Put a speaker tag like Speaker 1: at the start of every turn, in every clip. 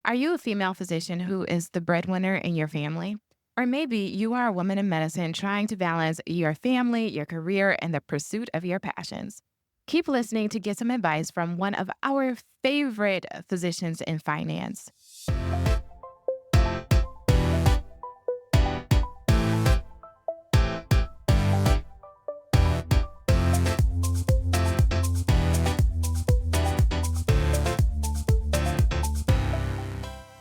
Speaker 1: Are you a female physician who is the breadwinner in your family? Or maybe you are a woman in medicine trying to balance your family, your career, and the pursuit of your passions. Keep listening to get some advice from one of our favorite physicians in finance.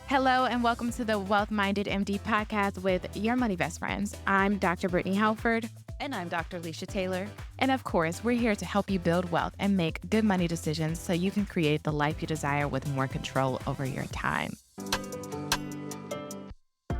Speaker 1: Hello, and welcome to the Wealth Minded MD podcast with your money best friends. I'm Dr. Brittany Halford.
Speaker 2: And I'm Dr. Alicia Taylor.
Speaker 1: And of course, we're here to help you build wealth and make good money decisions so you can create the life you desire with more control over your time.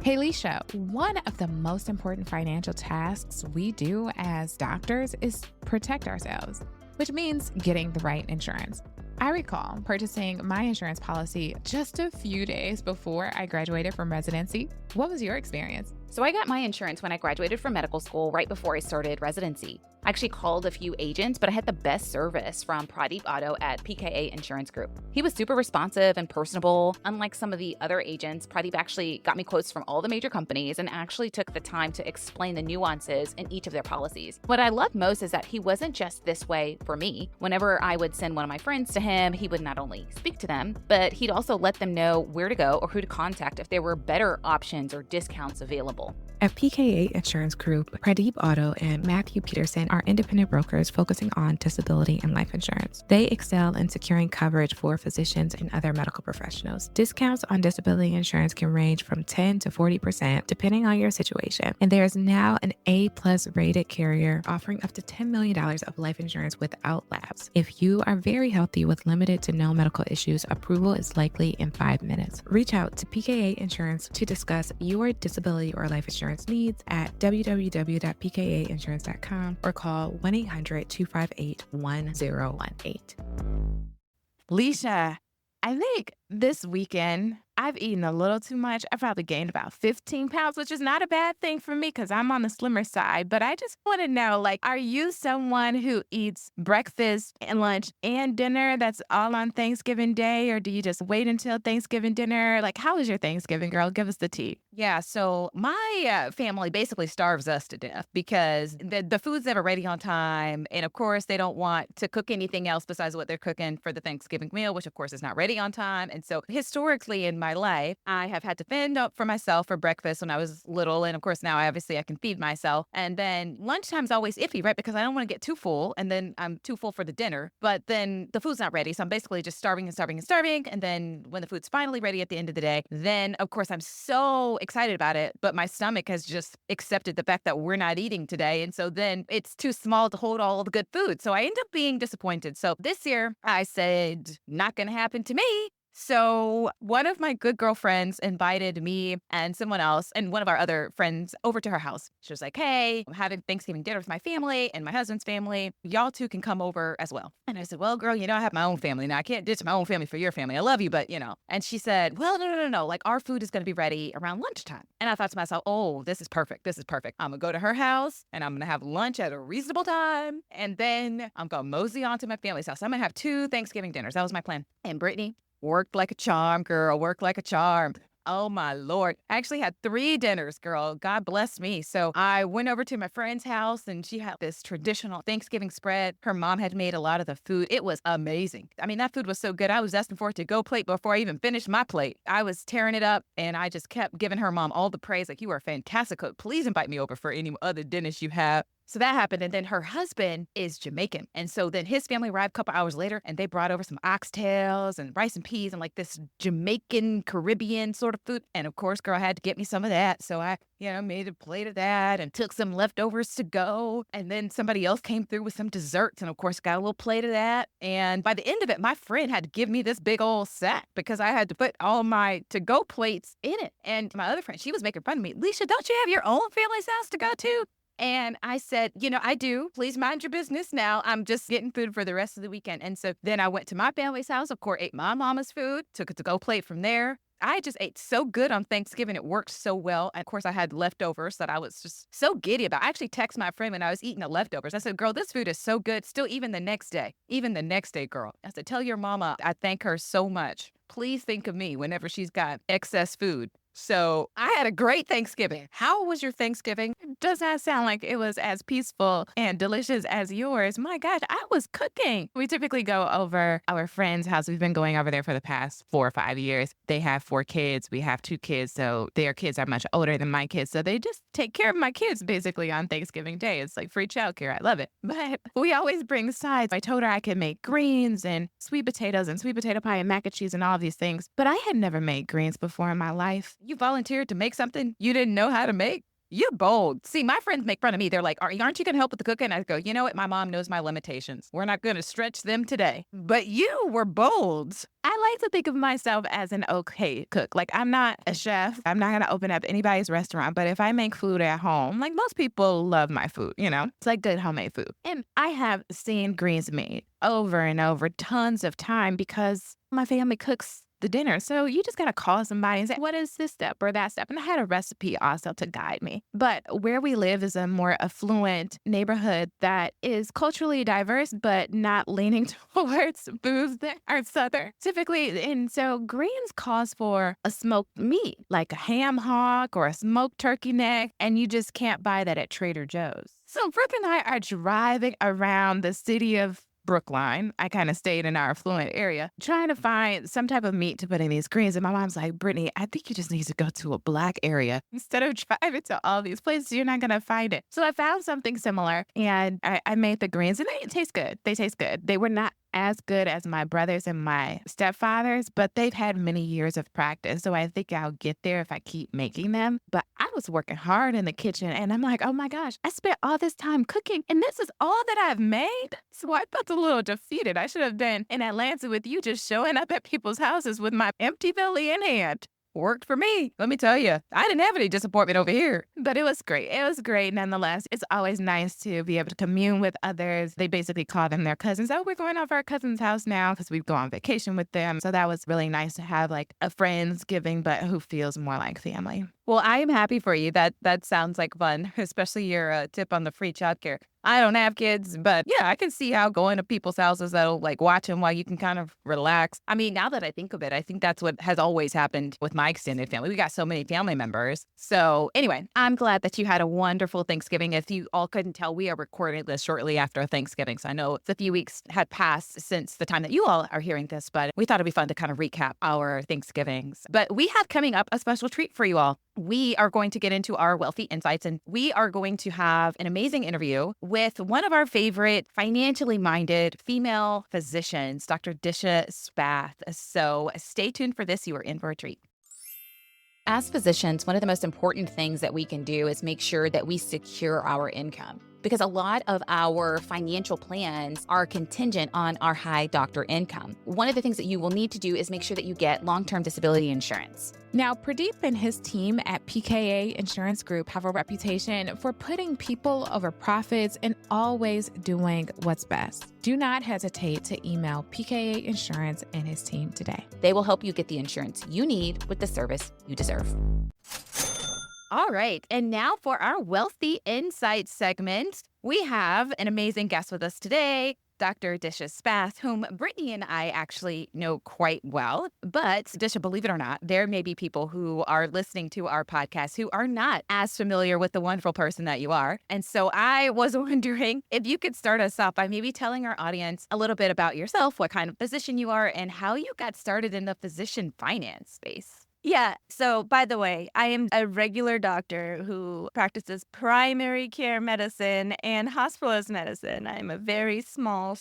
Speaker 1: Hey, Alicia, one of the most important financial tasks we do as doctors is protect ourselves, which means getting the right insurance. I recall purchasing my insurance policy just a few days before I graduated from residency. What was your experience?
Speaker 2: So I got my insurance when I graduated from medical school right before I started residency. I actually called a few agents, but I had the best service from Pradeep Auto at PKA Insurance Group. He was super responsive and personable. Unlike some of the other agents, Pradeep actually got me quotes from all the major companies and actually took the time to explain the nuances in each of their policies. What I loved most is that he wasn't just this way for me. Whenever I would send one of my friends to him, he would not only speak to them, but he'd also let them know where to go or who to contact if there were better options or discounts available.
Speaker 3: At PKA Insurance Group, Pradeep Auto and Matthew Peterson are independent brokers focusing on disability and life insurance. They excel in securing coverage for physicians and other medical professionals. Discounts on disability insurance can range from 10 to 40% depending on your situation. And there is now an A+ rated carrier offering up to $10 million of life insurance without lapse. If you are very healthy with limited to no medical issues, approval is likely in 5 minutes. Reach out to PKA Insurance to discuss your disability or life insurance needs at www.pkainsurance.com or call 1-800-258-1018.
Speaker 1: Leisha, I think this weekend I've eaten a little too much. I probably gained about 15 pounds, which is not a bad thing for me because I'm on the slimmer side. But I just want to know, are you someone who eats breakfast and lunch and dinner that's all on Thanksgiving Day? Or do you just wait until Thanksgiving dinner? How was your Thanksgiving, girl? Give us the tea.
Speaker 2: Yeah, so my family basically starves us to death because the food's never ready on time. And of course, they don't want to cook anything else besides what they're cooking for the Thanksgiving meal, which of course is not ready on time. And so historically in my life, I have had to fend up for myself for breakfast when I was little. And of course, now obviously I can feed myself. And then lunchtime's always iffy, right? Because I don't want to get too full and then I'm too full for the dinner. But then the food's not ready. So I'm basically just starving and starving and starving. And then when the food's finally ready at the end of the day, then of course I'm so excited about it. But my stomach has just accepted the fact that we're not eating today. And so then it's too small to hold all the good food. So I end up being disappointed. So this year I said, not going to happen to me. So one of my good girlfriends invited me and someone else and one of our other friends over to her house. She was like, hey, I'm having Thanksgiving dinner with my family and my husband's family. Y'all two can come over as well. And I said, well, girl, I have my own family. Now I can't ditch my own family for your family. I love you, but And she said, well, no. Our food is going to be ready around lunchtime. And I thought to myself, oh, this is perfect. This is perfect. I'm going to go to her house and I'm going to have lunch at a reasonable time. And then I'm going to mosey on to my family's house. I'm going to have 2 Thanksgiving dinners. That was my plan. And Brittany, worked like a charm, girl. Worked like a charm. Oh, my Lord. I actually had 3 dinners, girl. God bless me. So I went over to my friend's house and she had this traditional Thanksgiving spread. Her mom had made a lot of the food. It was amazing. I mean, that food was so good. I was asking for it to go plate before I even finished my plate. I was tearing it up and I just kept giving her mom all the praise. You are a fantastic cook. Please invite me over for any other dinners you have. So that happened. And then her husband is Jamaican. And so then his family arrived a couple hours later and they brought over some oxtails and rice and peas and this Jamaican Caribbean sort of food. And of course, girl, I had to get me some of that. So I, made a plate of that and took some leftovers to go. And then somebody else came through with some desserts. And of course, got a little plate of that. And by the end of it, my friend had to give me this big old sack because I had to put all my to-go plates in it. And my other friend, she was making fun of me. Leisha, don't you have your own family's house to go to? And I said, I do. Please mind your business now. I'm just getting food for the rest of the weekend. And so then I went to my family's house, of course, ate my mama's food, took a to-go plate from there. I just ate so good on Thanksgiving. It worked so well. And of course, I had leftovers that I was just so giddy about. I actually texted my friend when I was eating the leftovers. I said, girl, this food is so good. Still, even the next day, girl. I said, tell your mama I thank her so much please think of me whenever she's got excess food. So I had a great Thanksgiving. How was your Thanksgiving?
Speaker 1: Does not sound like it was as peaceful and delicious as yours. My gosh, I was cooking. We typically go over our friend's house. We've been going over there for the past 4 or 5 years. They have 4 kids. We have 2 kids. So their kids are much older than my kids. So they just take care of my kids basically on Thanksgiving Day. It's like free childcare. I love it. But we always bring sides. I told her I could make greens and sweet potatoes and sweet potato pie and mac and cheese and all these things. But I had never made greens before in my life.
Speaker 2: You volunteered to make something you didn't know how to make? You're bold. See, my friends make fun of me. They're like, aren't you going to help with the cooking? I go, you know what? My mom knows my limitations. We're not going to stretch them today. But you were bold.
Speaker 1: I like to think of myself as an okay cook. Like, I'm not a chef. I'm not going to open up anybody's restaurant. But if I make food at home, like most people love my food, it's like good homemade food. And I have seen greens made over and over tons of time because my family cooks the dinner. So you just got to call somebody and say, what is this step or that step? And I had a recipe also to guide me. But where we live is a more affluent neighborhood that is culturally diverse, but not leaning towards foods that are Southern typically. And so greens calls for a smoked meat, like a ham hock or a smoked turkey neck. And you just can't buy that at Trader Joe's. So Brooke and I are driving around the city of Brookline. I kind of stayed in our affluent area trying to find some type of meat to put in these greens. And my mom's like, Brittany, I think you just need to go to a Black area. Instead of driving to all these places, you're not going to find it. So I found something similar and I made the greens and they taste good. They taste good. They were not as good as my brothers and my stepfathers, but they've had many years of practice. So I think I'll get there if I keep making them. But I was working hard in the kitchen and I'm like, oh my gosh, I spent all this time cooking and this is all that I've made. So I felt a little defeated. I should have been in Atlanta with you just showing up at people's houses with my empty belly in hand.
Speaker 2: Worked for me. Let me tell you, I didn't have any disappointment over here.
Speaker 1: But it was great. It was great nonetheless. It's always nice to be able to commune with others. They basically call them their cousins. Oh, we're going off our cousin's house now because we go on vacation with them. So that was really nice to have like a Friendsgiving, but who feels more like family.
Speaker 2: Well, I am happy for you. That sounds like fun, especially your tip on the free childcare. I don't have kids, but yeah, I can see how going to people's houses that'll like watch them while you can kind of relax. I mean, now that I think of it, I think that's what has always happened with my extended family. We got so many family members. So anyway, I'm glad that you had a wonderful Thanksgiving. If you all couldn't tell, we are recording this shortly after Thanksgiving. So I know it's a few weeks had passed since the time that you all are hearing this, but we thought it'd be fun to kind of recap our Thanksgivings. But we have coming up a special treat for you all. We are going to get into our wealthy insights and we are going to have an amazing interview with one of our favorite financially minded female physicians, Dr. Disha Spath. So stay tuned for this. You are in for a treat. As physicians, one of the most important things that we can do is make sure that we secure our income, because a lot of our financial plans are contingent on our high doctor income. One of the things that you will need to do is make sure that you get long-term disability insurance.
Speaker 3: Now, Pradeep and his team at PKA Insurance Group have a reputation for putting people over profits and always doing what's best. Do not hesitate to email PKA Insurance and his team today.
Speaker 2: They will help you get the insurance you need with the service you deserve. All right. And now for our Wealthy Insights segment, we have an amazing guest with us today, Dr. Disha Spath, whom Brittany and I actually know quite well. But Disha, believe it or not, there may be people who are listening to our podcast who are not as familiar with the wonderful person that you are. And so I was wondering if you could start us off by maybe telling our audience a little bit about yourself, what kind of physician you are, and how you got started in the physician finance space.
Speaker 4: Yeah. So, by the way, I am a regular doctor who practices primary care medicine and hospitalist medicine. I'm a very small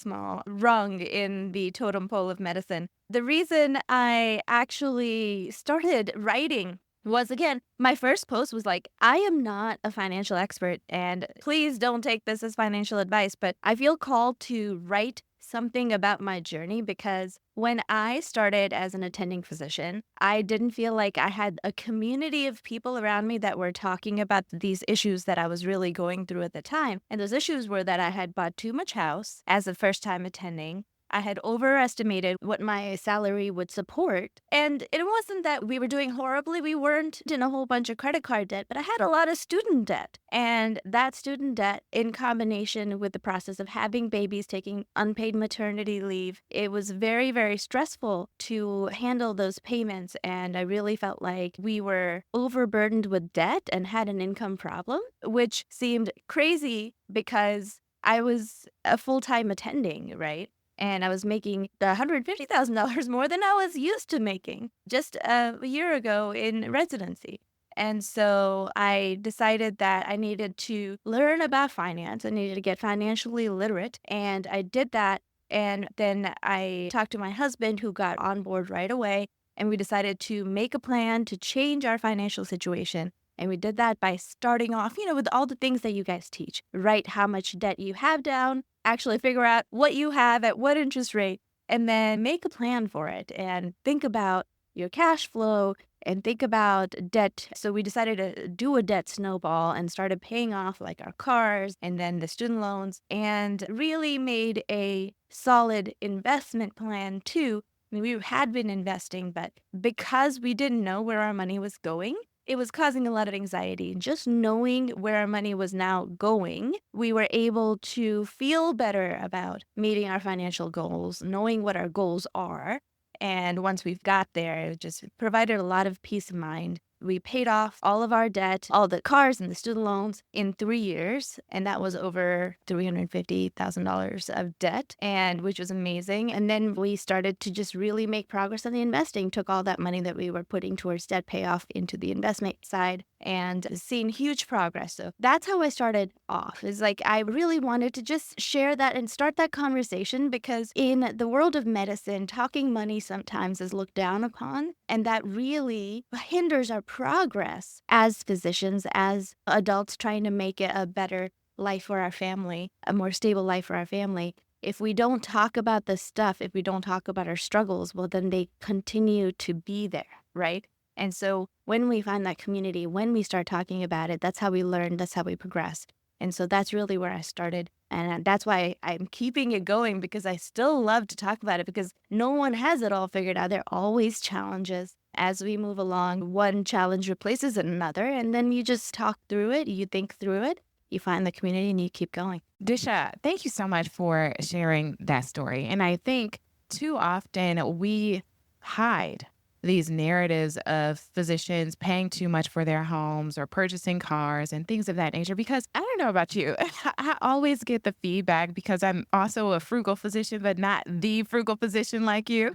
Speaker 4: rung in the totem pole of medicine. The reason I actually started writing was, again, my first post was like, I am not a financial expert, and please don't take this as financial advice, but I feel called to write something about my journey because when I started as an attending physician, I didn't feel like I had a community of people around me that were talking about these issues that I was really going through at the time. And those issues were that I had bought too much house as a first time attending. I had overestimated what my salary would support. And it wasn't that we were doing horribly. We weren't in a whole bunch of credit card debt, but I had a lot of student debt. And that student debt, in combination with the process of having babies, taking unpaid maternity leave, it was very, very stressful to handle those payments. And I really felt like we were overburdened with debt and had an income problem, which seemed crazy because I was a full-time attending, right? And I was making $150,000 more than I was used to making just a year ago in residency. And so I decided that I needed to learn about finance. I needed to get financially literate. And I did that. And then I talked to my husband, who got on board right away. And we decided to make a plan to change our financial situation. And we did that by starting off, with all the things that you guys teach. Write how much debt you have down, actually figure out what you have at what interest rate, and then make a plan for it and think about your cash flow and think about debt. So we decided to do a debt snowball and started paying off like our cars and then the student loans, and really made a solid investment plan too. I mean, we had been investing, but because we didn't know where our money was going, it was causing a lot of anxiety. Just knowing where our money was now going, we were able to feel better about meeting our financial goals, knowing what our goals are. And once we've got there, it just provided a lot of peace of mind. We paid off all of our debt, all the cars and the student loans in 3 years. And that was over $350,000 of debt, and which was amazing. And then we started to just really make progress on the investing, took all that money that we were putting towards debt payoff into the investment side, and seen huge progress. So that's how I started off. Is like I really wanted to just share that and start that conversation, because in the world of medicine, talking money sometimes is looked down upon, and that really hinders our progress as physicians, as adults trying to make it a better life for our family, a more stable life for our family. If we don't talk about this stuff, if we don't talk about our struggles, well, then they continue to be there, right? And so when we find that community, when we start talking about it, that's how we learn, that's how we progress. And so that's really where I started. And that's why I'm keeping it going, because I still love to talk about it, because no one has it all figured out. There are always challenges. As we move along, one challenge replaces another, and then you just talk through it, you think through it, you find the community, and you keep going.
Speaker 1: Disha, thank you so much for sharing that story. And I think too often we hide these narratives of physicians paying too much for their homes or purchasing cars and things of that nature. Because I don't know about you, I always get the feedback, because I'm also a frugal physician, but not the frugal physician like you.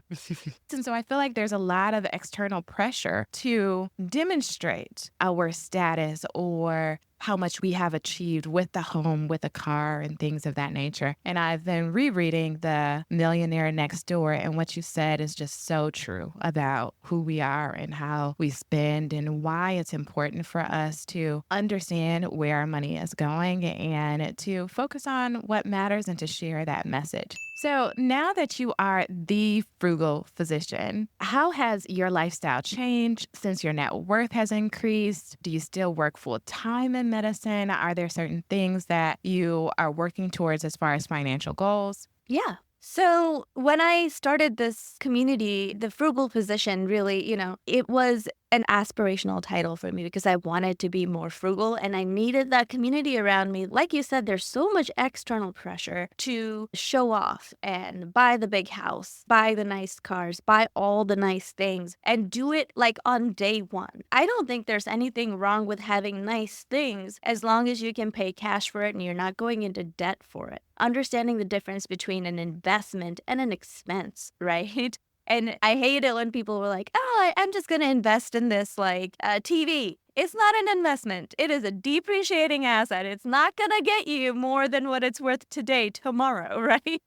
Speaker 1: And so I feel like there's a lot of external pressure to demonstrate our status or how much we have achieved with the home, with a car, and things of that nature. And I've been rereading The Millionaire Next Door, and what you said is just so true about who we are and how we spend, and why it's important for us to understand where our money is going and to focus on what matters and to share that message. So now that you are the frugal physician, how has your lifestyle changed since your net worth has increased? Do you still work full time in medicine? Are there certain things that you are working towards as far as financial goals?
Speaker 4: Yeah. So when I started this community, the frugal physician really, it was an aspirational title for me, because I wanted to be more frugal and I needed that community around me. Like you said, there's so much external pressure to show off and buy the big house, buy the nice cars, buy all the nice things, and do it like on day one. I don't think there's anything wrong with having nice things as long as you can pay cash for it and you're not going into debt for it. Understanding the difference between an investment and an expense, right? And I hate it when people were like, oh, I'm just going to invest in this TV. It's not an investment. It is a depreciating asset. It's not going to get you more than what it's worth today, tomorrow, right?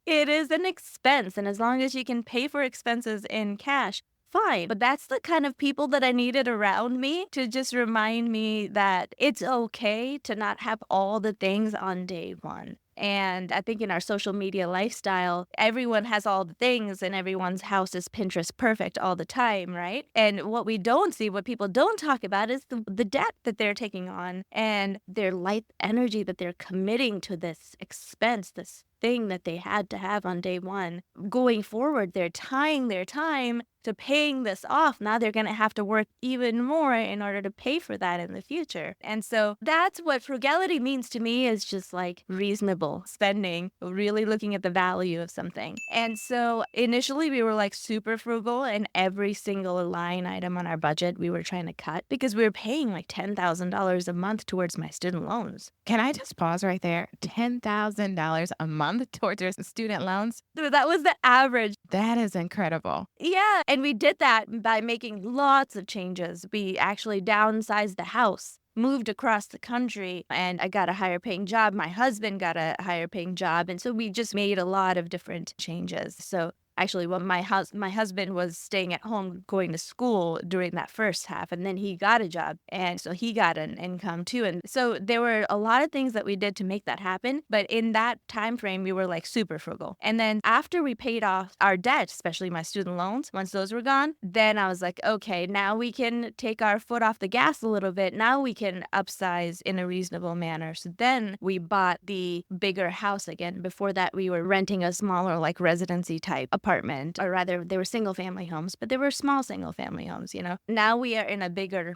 Speaker 4: It is an expense. And as long as you can pay for expenses in cash, fine. But that's the kind of people that I needed around me to just remind me that it's okay to not have all the things on day one. And I think in our social media lifestyle, everyone has all the things and everyone's house is Pinterest perfect all the time, right? And what we don't see, what people don't talk about, is the debt that they're taking on and their life energy that they're committing to this expense, this thing that they had to have on day one. Going forward, they're tying their time to paying this off. Now they're going to have to work even more in order to pay for that in the future. And so that's what frugality means to me, is just like reasonable spending, really looking at the value of something. And so initially we were like super frugal, and every single line item on our budget we were trying to cut because we were paying like $10,000 a month towards my student loans.
Speaker 1: Can I just pause right there? $10,000 a month towards your student loans?
Speaker 4: So that was the average.
Speaker 1: That is incredible.
Speaker 4: Yeah. And we did that by making lots of changes. We actually downsized the house, moved across the country, and I got a higher paying job. My husband got a higher paying job. And so we just made a lot of different changes. So actually, well, my husband was staying at home going to school during that first half, and then he got a job, and so he got an income too. And so there were a lot of things that we did to make that happen. But in that time frame, we were like super frugal. And then after we paid off our debt, especially my student loans, once those were gone, then I was like, okay, now we can take our foot off the gas a little bit. Now we can upsize in a reasonable manner. So then we bought the bigger house again. Before that, we were renting a smaller like residency type apartment, or rather they were single family homes, but they were small single family homes, you know. Now we are in a bigger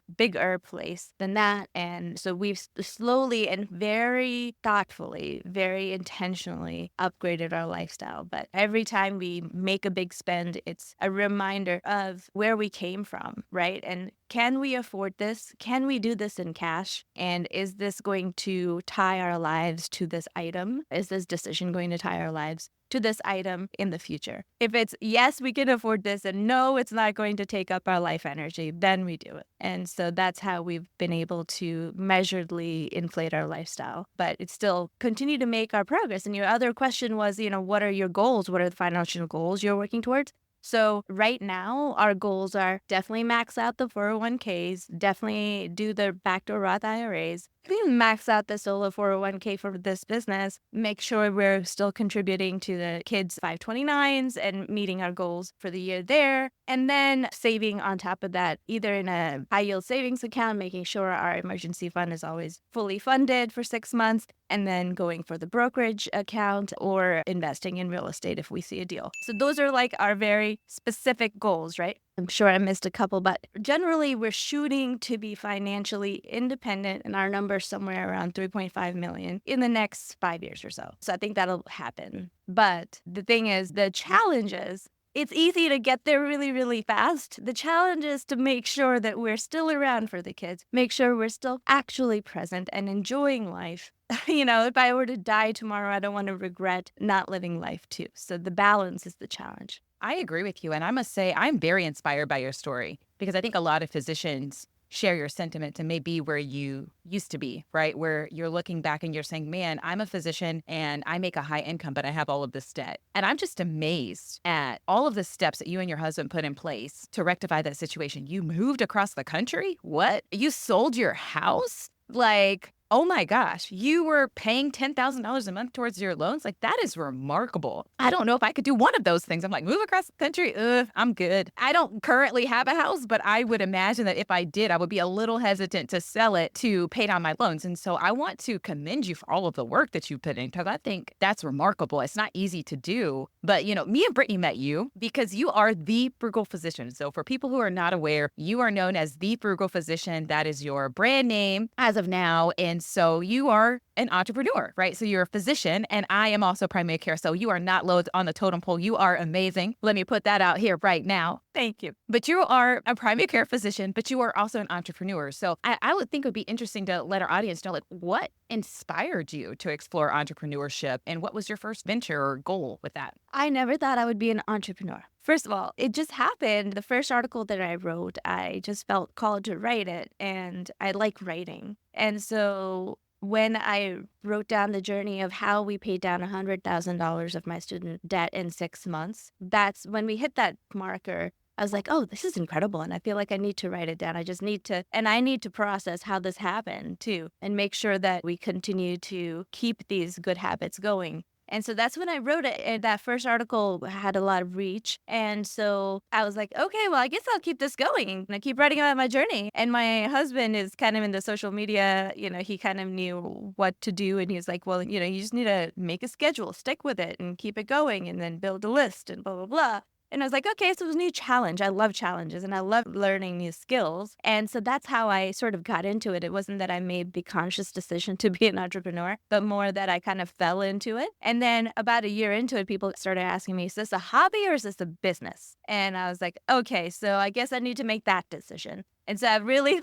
Speaker 4: place than that. And so we've slowly and very thoughtfully, very intentionally upgraded our lifestyle. But every time we make a big spend, it's a reminder of where we came from, right? And can we afford this? Can we do this in cash? And is this going to tie our lives to this item? Is this decision going to tie our lives to this item in the future? If it's yes, we can afford this, and no, it's not going to take up our life energy, then we do it. And so that's how we've been able to measuredly inflate our lifestyle, but it's still continue to make our progress. And your other question was, you know, what are your goals? What are the financial goals you're working towards? So right now, our goals are definitely max out the 401ks, definitely do the backdoor Roth IRAs, max out the solo 401k for this business, make sure we're still contributing to the kids' 529s and meeting our goals for the year there. And then saving on top of that, either in a high yield savings account, making sure our emergency fund is always fully funded for 6 months, and then going for the brokerage account or investing in real estate if we see a deal. So those are like our very specific goals, right? I'm sure I missed a couple, but generally we're shooting to be financially independent, and our number somewhere around 3.5 million in the next 5 years or so. So I think that'll happen. But the thing is, the challenge is, it's easy to get there really, really fast. The challenge is to make sure that we're still around for the kids, make sure we're still actually present and enjoying life. You know, if I were to die tomorrow, I don't want to regret not living life too. So the balance is the challenge.
Speaker 2: I agree with you. And I must say, I'm very inspired by your story, because I think a lot of physicians share your sentiment to maybe where you used to be, right? Where you're looking back and you're saying, man, I'm a physician and I make a high income, but I have all of this debt. And I'm just amazed at all of the steps that you and your husband put in place to rectify that situation. You moved across the country? What? You sold your house? Like, oh my gosh, you were paying $10,000 a month towards your loans? Like, that is remarkable. I don't know if I could do one of those things. I'm like, move across the country? I'm good. I don't currently have a house, but I would imagine that if I did, I would be a little hesitant to sell it to pay down my loans. And so I want to commend you for all of the work that you put in, because I think that's remarkable. It's not easy to do. But, you know, me and Brittany met you because you are the Frugal Physician. So for people who are not aware, you are known as the Frugal Physician. That is your brand name as of now. And so you are an entrepreneur, right? So you're a physician, and I am also primary care. So you are not low on the totem pole. You are amazing. Let me put that out here right now.
Speaker 4: Thank you.
Speaker 2: But you are a primary care physician, but you are also an entrepreneur. So I would think it would be interesting to let our audience know, like, what inspired you to explore entrepreneurship, and what was your first venture or goal with that?
Speaker 4: I never thought I would be an entrepreneur. First of all, it just happened. The first article that I wrote, I just felt called to write it, and I like writing. And so when I wrote down the journey of how we paid down $100,000 of my student debt in 6 months, that's when we hit that marker. I was like, oh, this is incredible. And I feel like I need to write it down. I just need to, and I need to process how this happened too, and make sure that we continue to keep these good habits going. And so that's when I wrote it. And that first article had a lot of reach. And so I was like, okay, well, I guess I'll keep this going. And I keep writing about my journey. And my husband is kind of in the social media, he kind of knew what to do. And he was like, well, you just need to make a schedule, stick with it and keep it going and then build a list and blah, blah, blah. And I was like, okay, so it was a new challenge. I love challenges and I love learning new skills. And so that's how I sort of got into it. It wasn't that I made the conscious decision to be an entrepreneur, but more that I kind of fell into it. And then about a year into it, people started asking me, is this a hobby or is this a business? And I was like, okay, so I guess I need to make that decision. And so I really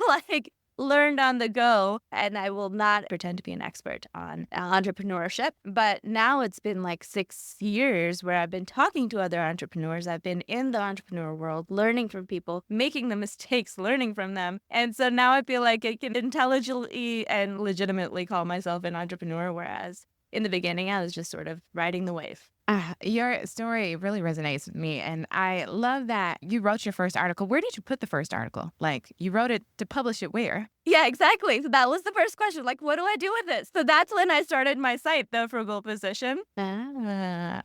Speaker 4: learned on the go, and I will not pretend to be an expert on entrepreneurship. But now it's been like 6 years where I've been talking to other entrepreneurs. I've been in the entrepreneur world, learning from people, making the mistakes, learning from them. And so now I feel like I can intelligently and legitimately call myself an entrepreneur, whereas in the beginning, I was just sort of riding the wave.
Speaker 1: Your story really resonates with me. And I love that you wrote your first article. Where did you put the first article? Like, you wrote it to publish it where?
Speaker 4: Yeah, exactly. So that was the first question. Like, what do I do with this? So that's when I started my site, The Frugal Physician.
Speaker 1: Ah.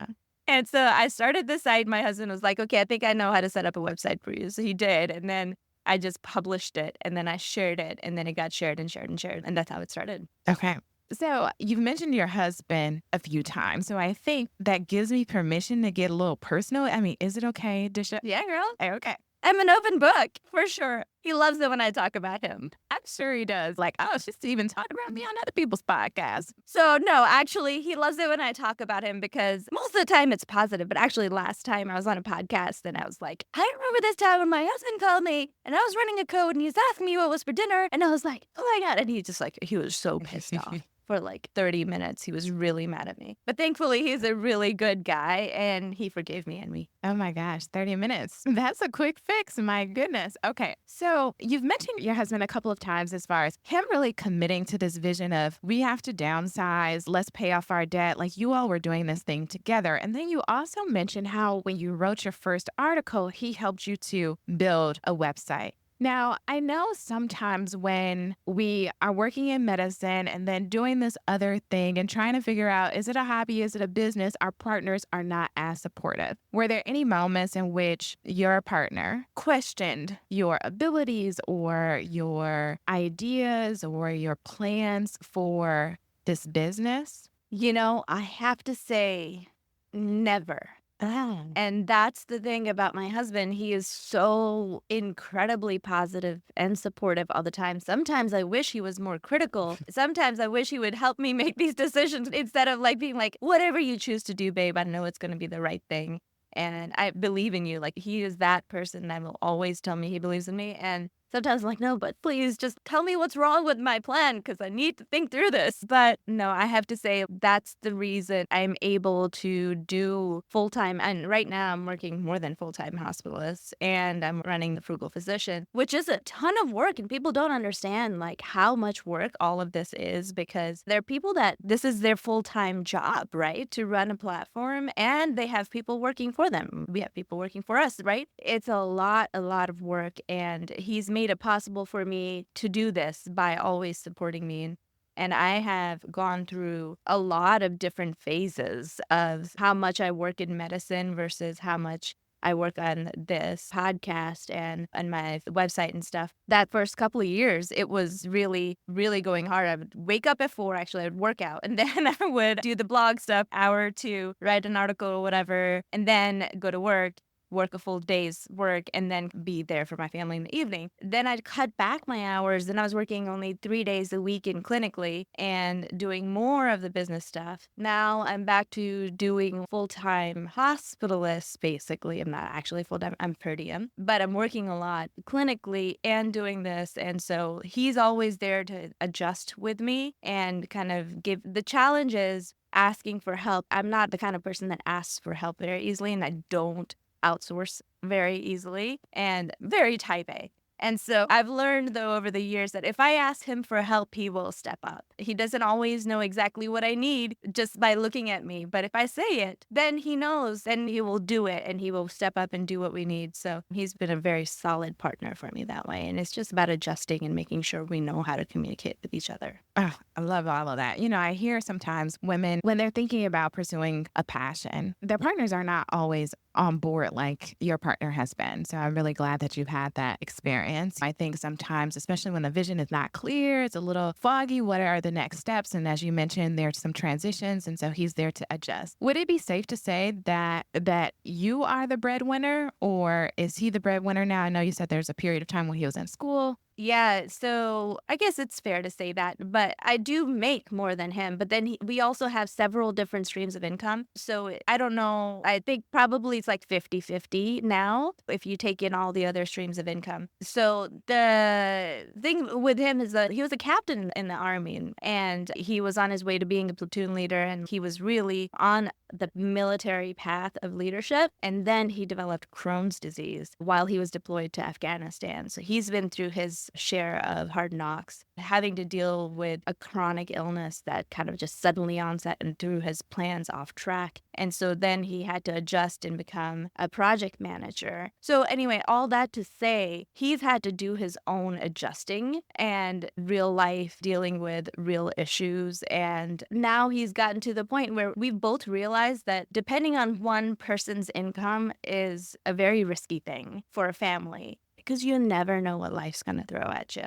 Speaker 4: And so I started the site. My husband was like, okay, I think I know how to set up a website for you. So he did. And then I just published it and then I shared it and then it got shared and shared and shared. And that's how it started.
Speaker 1: Okay. So you've mentioned your husband a few times. So I think that gives me permission to get a little personal. I mean, is it okay, Disha?
Speaker 4: Yeah, girl.
Speaker 1: Okay.
Speaker 4: I'm an open book, for sure. He loves it when I talk about him.
Speaker 1: I'm sure he does. Like, oh, she's even talking about me on other people's podcasts.
Speaker 4: So, no, actually, he loves it when I talk about him because most of the time it's positive. But actually, last time I was on a podcast and I was like, I remember this time when my husband called me and I was running a code and he was asking me what was for dinner. And I was like, oh my God. And he was so pissed off. For like 30 minutes. He was really mad at me. But thankfully, he's a really good guy and he forgave me and me.
Speaker 1: Oh my gosh, 30 minutes. That's a quick fix. My goodness. Okay. So you've mentioned your husband a couple of times as far as him really committing to this vision of we have to downsize, let's pay off our debt. Like, you all were doing this thing together. And then you also mentioned how when you wrote your first article, he helped you to build a website. Now, I know sometimes when we are working in medicine and then doing this other thing and trying to figure out, is it a hobby, is it a business, our partners are not as supportive. Were there any moments in which your partner questioned your abilities or your ideas or your plans for this business?
Speaker 4: I have to say, never. And that's the thing about my husband. He is so incredibly positive and supportive all the time. Sometimes I wish he was more critical. Sometimes I wish he would help me make these decisions instead of being like, whatever you choose to do, babe, I know it's going to be the right thing. And I believe in you. Like, he is that person that will always tell me he believes in me. And sometimes I'm like, no, but please just tell me what's wrong with my plan because I need to think through this. But no, I have to say that's the reason I'm able to do full-time. And right now I'm working more than full-time hospitalist and I'm running the Frugal Physician, which is a ton of work. And people don't understand how much work all of this is because there are people that this is their full-time job, right? To run a platform and they have people working for them. We have people working for us, right? It's a lot of work. And he's made it possible for me to do this by always supporting me. And I have gone through a lot of different phases of how much I work in medicine versus how much I work on this podcast and on my website and stuff. That first couple of years, it was really, really going hard. I would wake up at 4, actually, I'd work out. And then I would do the blog stuff, hour or two, write an article or whatever, and then go to work a full day's work, and then be there for my family in the evening. Then I'd cut back my hours. Then I was working only 3 days a week in clinically and doing more of the business stuff. Now I'm back to doing full-time hospitalist, basically. I'm not actually full-time, I'm per diem, but I'm working a lot clinically and doing this. And so he's always there to adjust with me and kind of give the challenges, asking for help. I'm not the kind of person that asks for help very easily, and I don't outsource very easily and very type A. And so I've learned, though, over the years that if I ask him for help, he will step up. He doesn't always know exactly what I need just by looking at me. But if I say it, then he knows and he will do it and he will step up and do what we need. So he's been a very solid partner for me that way. And it's just about adjusting and making sure we know how to communicate with each other.
Speaker 1: Oh, I love all of that. I hear sometimes women, when they're thinking about pursuing a passion, their partners are not always on board like your partner has been. So I'm really glad that you've had that experience. I think sometimes, especially when the vision is not clear, it's a little foggy. What are the next steps? And as you mentioned, there's some transitions. And so he's there to adjust. Would it be safe to say that you are the breadwinner, or is he the breadwinner now? I know you said there's a period of time when he was in school.
Speaker 4: Yeah, so I guess it's fair to say that, but I do make more than him. But then we also have several different streams of income. So I don't know. I think probably it's like 50-50 now if you take in all the other streams of income. So the thing with him is that he was a captain in the Army and he was on his way to being a platoon leader and he was really on the military path of leadership. And then he developed Crohn's disease while he was deployed to Afghanistan. So he's been through his share of hard knocks, having to deal with a chronic illness that kind of just suddenly onset and threw his plans off track. And so then he had to adjust and become a project manager. So anyway, all that to say, he's had to do his own adjusting and real life dealing with real issues. And now he's gotten to the point where we've both realized that depending on one person's income is a very risky thing for a family because you never know what life's going to throw at you.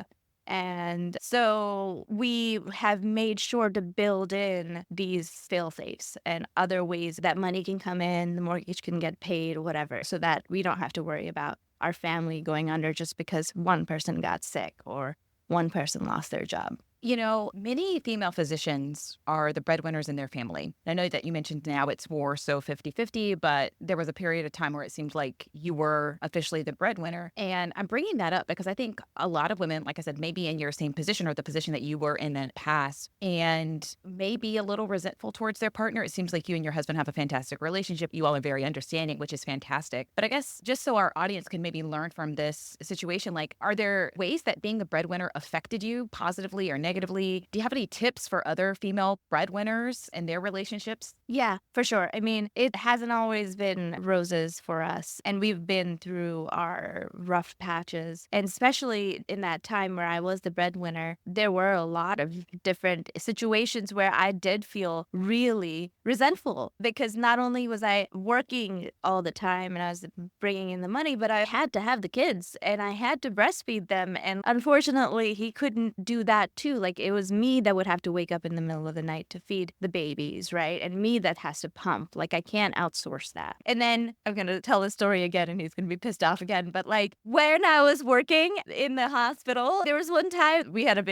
Speaker 4: And so we have made sure to build in these fail-safes and other ways that money can come in, the mortgage can get paid, whatever, so that we don't have to worry about our family going under just because one person got sick or one person lost their job.
Speaker 2: Many female physicians are the breadwinners in their family. I know that you mentioned now it's more so 50-50, but there was a period of time where it seemed like you were officially the breadwinner. And I'm bringing that up because I think a lot of women, like I said, may be in your same position or the position that you were in the past and may be a little resentful towards their partner. It seems like you and your husband have a fantastic relationship. You all are very understanding, which is fantastic. But I guess just so our audience can maybe learn from this situation, like, are there ways that being the breadwinner affected you positively or negatively? Do you have any tips for other female breadwinners and their relationships?
Speaker 4: Yeah, for sure. I mean, it hasn't always been roses for us, and we've been through our rough patches. And especially in that time where I was the breadwinner, there were a lot of different situations where I did feel really resentful because not only was I working all the time and I was bringing in the money, but I had to have the kids and I had to breastfeed them. And unfortunately, he couldn't do that too. Like, it was me that would have to wake up in the middle of the night to feed the babies, right? And me that has to pump. Like, I can't outsource that. And then I'm going to tell the story again and he's going to be pissed off again. But like, when I was working in the hospital, there was one time we had a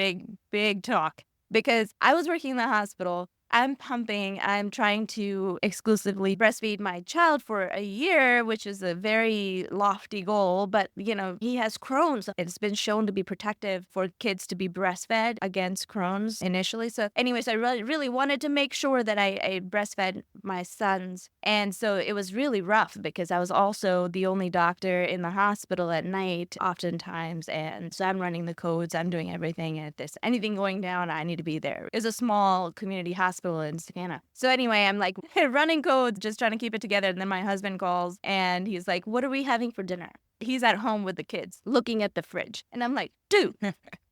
Speaker 4: big talk because I was working in the hospital. I'm pumping. I'm trying to exclusively breastfeed my child for a year, which is a very lofty goal. But, he has Crohn's. It's been shown to be protective for kids to be breastfed against Crohn's initially. So anyways, I really wanted to make sure that I breastfed my sons. And so it was really rough because I was also the only doctor in the hospital at night oftentimes. And so I'm running the codes. I'm doing everything. And if there's anything going down, I need to be there. It's a small community hospital in Savannah. So anyway, I'm like running codes, just trying to keep it together. And then my husband calls and he's like, "What are we having for dinner?" He's at home with the kids looking at the fridge. And I'm like, "Dude,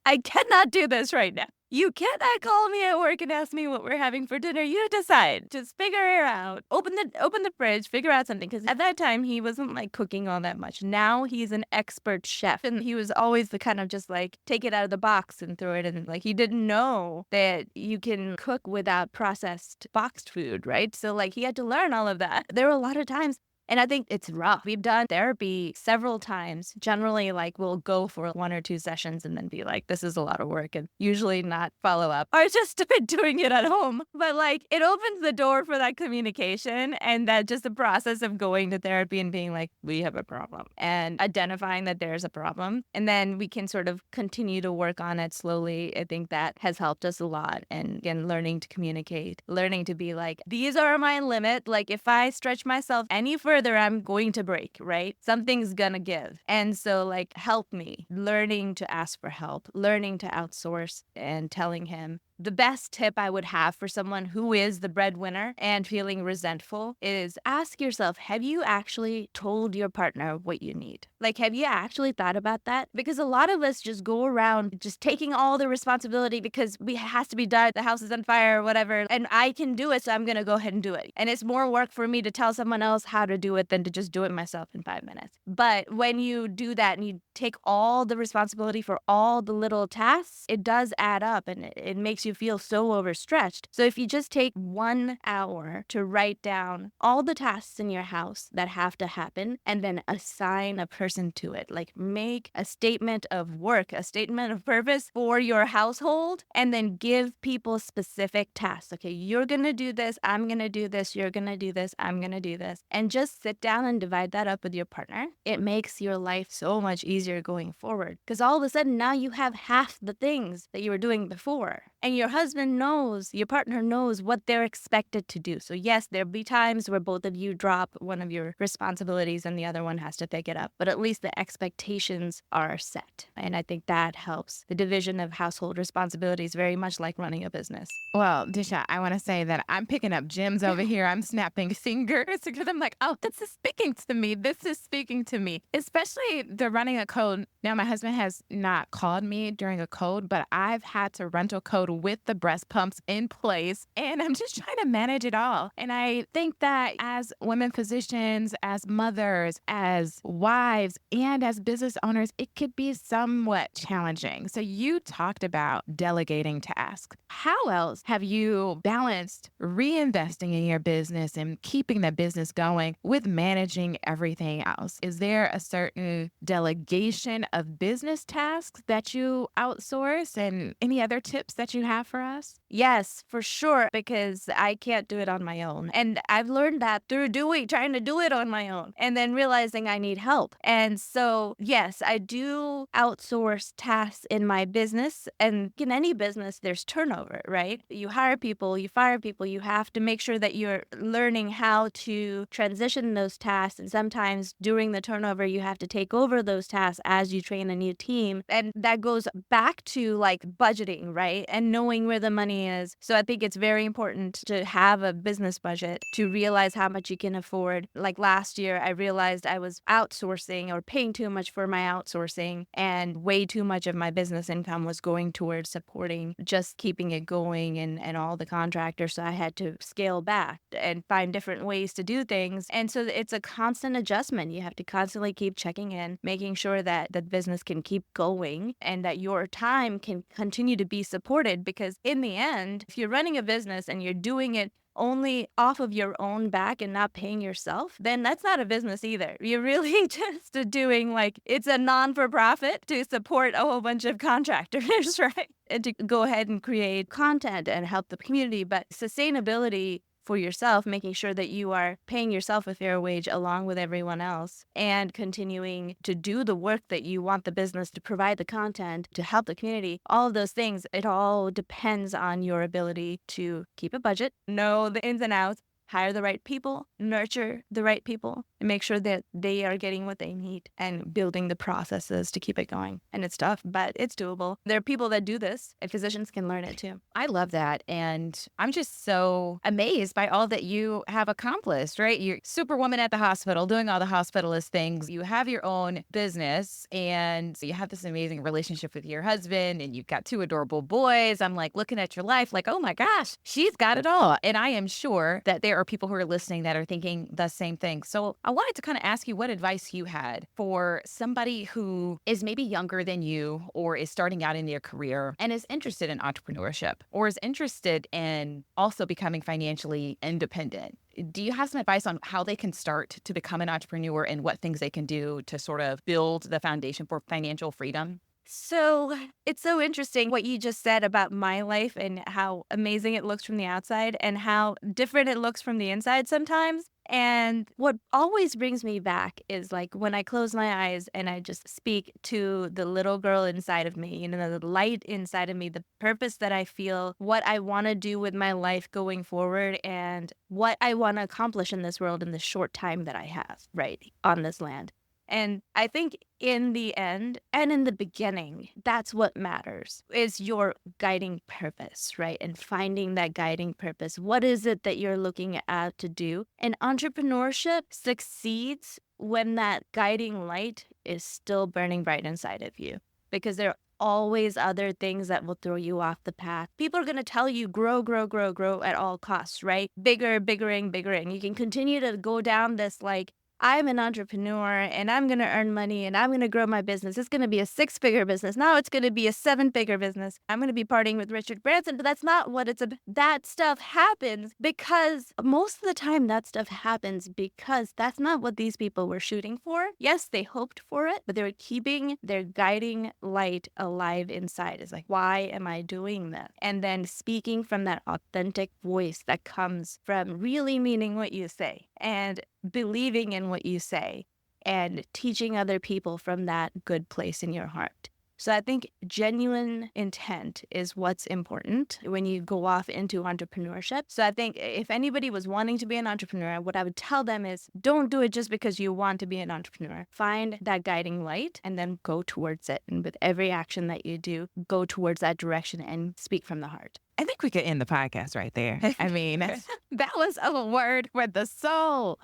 Speaker 4: I cannot do this right now. You cannot call me at work and ask me what we're having for dinner. You decide. Just figure it out. Open the fridge, figure out something." Because at that time, he wasn't like cooking all that much. Now he's an expert chef. And he was always the kind of just like take it out of the box and throw it in. Like, he didn't know that you can cook without processed boxed food, right? So like he had to learn all of that. There were a lot of times. And I think it's rough. We've done therapy several times. Generally, like, we'll go for 1 or 2 sessions and then be like, this is a lot of work, and usually not follow up or just doing it at home. But like, it opens the door for that communication and that just the process of going to therapy and being like, we have a problem and identifying that there's a problem. And then we can sort of continue to work on it slowly. I think that has helped us a lot. And again, learning to communicate, learning to be like, these are my limit. Like, if I stretch myself any further, further, I'm going to break, right? Something's gonna give. And so, like, help me. Learning to ask for help, learning to outsource, and telling him. The best tip I would have for someone who is the breadwinner and feeling resentful is ask yourself, have you actually told your partner what you need? Like, have you actually thought about that? Because a lot of us just go around just taking all the responsibility because we has to be done, the house is on fire or whatever, and I can do it, so I'm gonna go ahead and do it. And it's more work for me to tell someone else how to do it than to just do it myself in 5 minutes. But when you do that and you take all the responsibility for all the little tasks, it does add up and it makes you feel so overstretched. So if you just take 1 hour to write down all the tasks in your house that have to happen and then assign a person to it, like make a statement of work, a statement of purpose for your household, and then give people specific tasks. Okay, you're going to do this, I'm going to do this, you're going to do this, I'm going to do this. And just sit down and divide that up with your partner. It makes your life so much easier going forward because all of a sudden now you have half the things that you were doing before. And your husband knows, your partner knows what they're expected to do. So yes, there'll be times where both of you drop one of your responsibilities and the other one has to pick it up. But at least the expectations are set. And I think that helps. The division of household responsibilities very much like running a business.
Speaker 1: Well, Disha, I want to say that I'm picking up gems over here. I'm snapping fingers because I'm like, oh, this is speaking to me. This is speaking to me, especially the running a code. Now, my husband has not called me during a code, but I've had to rent a code with the breast pumps in place, and I'm just trying to manage it all. And I think that as women physicians, as mothers, as wives, and as business owners, it could be somewhat challenging. So you talked about delegating tasks. How else have you balanced reinvesting in your business and keeping the business going with managing everything else? Is there a certain delegation of business tasks that you outsource, and any other tips that you have for us?
Speaker 4: Yes, for sure, because I can't do it on my own. And I've learned that through trying to do it on my own and then realizing I need help. And so, yes, I do outsource tasks in my business. And in any business, there's turnover, right? You hire people, you fire people, you have to make sure that you're learning how to transition those tasks. And sometimes during the turnover, you have to take over those tasks as you train a new team. And that goes back to like budgeting, right? And knowing where the money is. So I think it's very important to have a business budget to realize how much you can afford. Like last year, I realized I was outsourcing or paying too much for my outsourcing, and way too much of my business income was going towards supporting just keeping it going and all the contractors. So I had to scale back and find different ways to do things. And so it's a constant adjustment. You have to constantly keep checking in, making sure that the business can keep going and that your time can continue to be supported. Because in the end, if you're running a business and you're doing it only off of your own back and not paying yourself, then that's not a business either. You're really just doing like it's a non-for-profit to support a whole bunch of contractors, right? And to go ahead and create content and help the community. But sustainability for yourself, making sure that you are paying yourself a fair wage along with everyone else and continuing to do the work that you want the business to provide the content to help the community, all of those things, it all depends on your ability to keep a budget, know the ins and outs, hire the right people, nurture the right people, and make sure that they are getting what they need and building the processes to keep it going. And it's tough, but it's doable. There are people that do this, and physicians can learn it too.
Speaker 2: I love that. And I'm just so amazed by all that you have accomplished, right? You're superwoman at the hospital, doing all the hospitalist things. You have your own business and you have this amazing relationship with your husband and you've got 2 adorable boys. I'm like looking at your life like, oh my gosh, she's got it all. And I am sure that there are people who are listening that are thinking the same thing. So I wanted to kind of ask you what advice you had for somebody who is maybe younger than you or is starting out in their career and is interested in entrepreneurship or is interested in also becoming financially independent. Do you have some advice on how they can start to become an entrepreneur and what things they can do to sort of build the foundation for financial freedom?
Speaker 4: So it's so interesting what you just said about my life and how amazing it looks from the outside and how different it looks from the inside sometimes. And what always brings me back is like when I close my eyes and I just speak to the little girl inside of me, the light inside of me, the purpose that I feel, what I want to do with my life going forward, and what I want to accomplish in this world in the short time that I have, right, on this land. And I think in the end and in the beginning, that's what matters is your guiding purpose, right? And finding that guiding purpose. What is it that you're looking at to do? And entrepreneurship succeeds when that guiding light is still burning bright inside of you because there are always other things that will throw you off the path. People are going to tell you grow, grow, grow, grow at all costs, right? Bigger, biggering, biggering. You can continue to go down this like, I'm an entrepreneur and I'm going to earn money and I'm going to grow my business. It's going to be a 6-figure business. Now it's going to be a 7-figure business. I'm going to be partying with Richard Branson, but that's not what it's about. That stuff happens because most of the time that stuff happens because that's not what these people were shooting for. Yes, they hoped for it, but they were keeping their guiding light alive inside. It's like, why am I doing this? And then speaking from that authentic voice that comes from really meaning what you say and believing in what you say and teaching other people from that good place in your heart. So I think genuine intent is what's important when you go off into entrepreneurship. So I think if anybody was wanting to be an entrepreneur, what I would tell them is don't do it just because you want to be an entrepreneur. Find that guiding light and then go towards it. And with every action that you do, go towards that direction and speak from the heart.
Speaker 1: I think we could end the podcast right there. I mean, that was a word for the soul.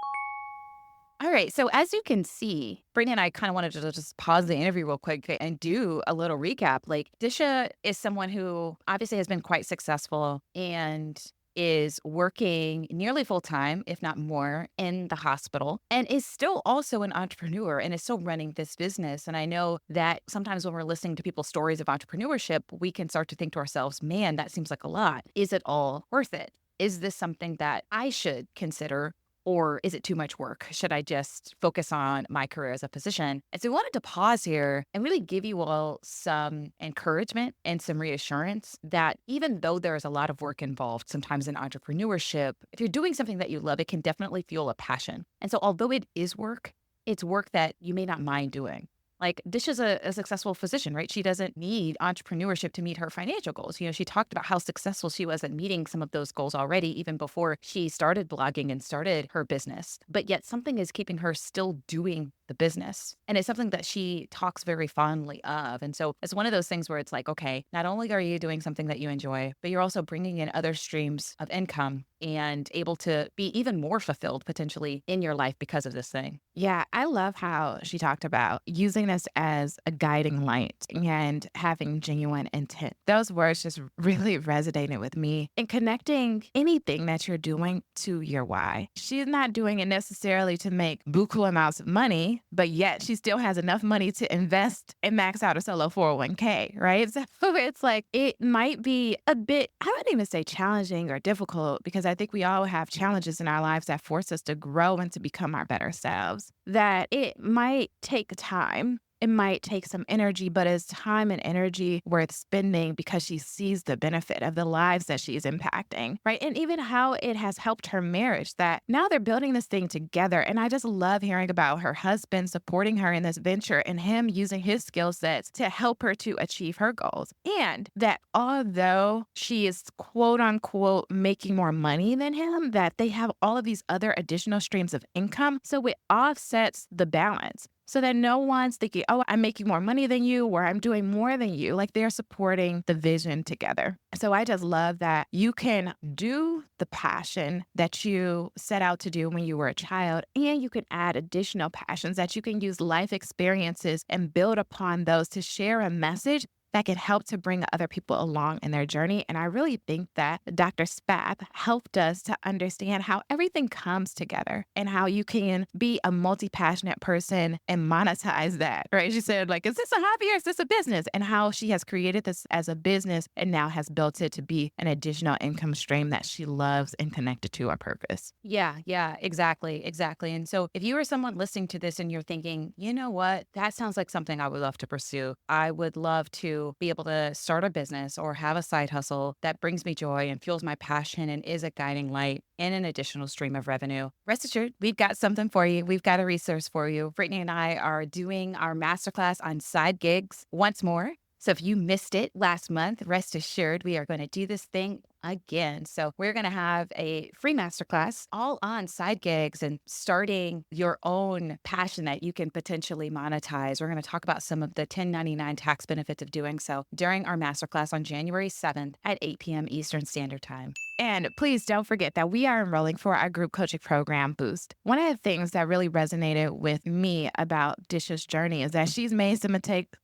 Speaker 2: All right. So as you can see, Brittany and I kind of wanted to just pause the interview real quick and do a little recap. Like Disha is someone who obviously has been quite successful and is working nearly full time, if not more, in the hospital and is still also an entrepreneur and is still running this business. And I know that sometimes when we're listening to people's stories of entrepreneurship, we can start to think to ourselves, man, that seems like a lot. Is it all worth it? Is this something that I should consider? Or is it too much work? Should I just focus on my career as a physician? And so we wanted to pause here and really give you all some encouragement and some reassurance that even though there is a lot of work involved, sometimes in entrepreneurship, if you're doing something that you love, it can definitely fuel a passion. And so although it is work, it's work that you may not mind doing. Like Disha's a successful physician, right? She doesn't need entrepreneurship to meet her financial goals. She talked about how successful she was at meeting some of those goals already, even before she started blogging and started her business. But yet something is keeping her still doing the business. And it's something that she talks very fondly of. And so it's one of those things where it's like, okay, not only are you doing something that you enjoy, but you're also bringing in other streams of income and able to be even more fulfilled potentially in your life because of this thing.
Speaker 1: Yeah, I love how she talked about using this as a guiding light and having genuine intent. Those words just really resonated with me in connecting anything that you're doing to your why. She's not doing it necessarily to make buku amounts of money, but yet she still has enough money to invest and max out a solo 401k, right? So it's like, it might be a bit, I wouldn't even say challenging or difficult, because I think we all have challenges in our lives that force us to grow and to become our better selves, that it might take time. It might take some energy, but it's time and energy worth spending because she sees the benefit of the lives that she's impacting, right? And even how it has helped her marriage, that now they're building this thing together. And I just love hearing about her husband supporting her in this venture and him using his skill sets to help her to achieve her goals. And that although she is quote unquote making more money than him, that they have all of these other additional streams of income. So it offsets the balance. So that no one's thinking, oh, I'm making more money than you, or I'm doing more than you. Like, they're supporting the vision together. So I just love that you can do the passion that you set out to do when you were a child, and you can add additional passions that you can use life experiences and build upon those to share a message that can help to bring other people along in their journey. And I really think that Dr. Spath helped us to understand how everything comes together and how you can be a multi-passionate person and monetize that, right? She said, like, is this a hobby or is this a business? And how she has created this as a business and now has built it to be an additional income stream that she loves and connected to a purpose.
Speaker 2: Yeah, exactly. And so if you are someone listening to this and you're thinking, you know what, that sounds like something I would love to pursue. I would love to be able to start a business or have a side hustle that brings me joy and fuels my passion and is a guiding light and an additional stream of revenue. Rest assured, we've got something for you. We've got a resource for you. Brittany and I are doing our masterclass on side gigs once more. So if you missed it last month, rest assured we are going to do this thing again. So we're going to have a free masterclass all on side gigs and starting your own passion that you can potentially monetize. We're going to talk about some of the 1099 tax benefits of doing so during our masterclass on January 7th at 8 p.m. Eastern Standard Time.
Speaker 1: And please don't forget that we are enrolling for our group coaching program, Boost. One of the things that really resonated with me about Disha's journey is that she's made some mistakes.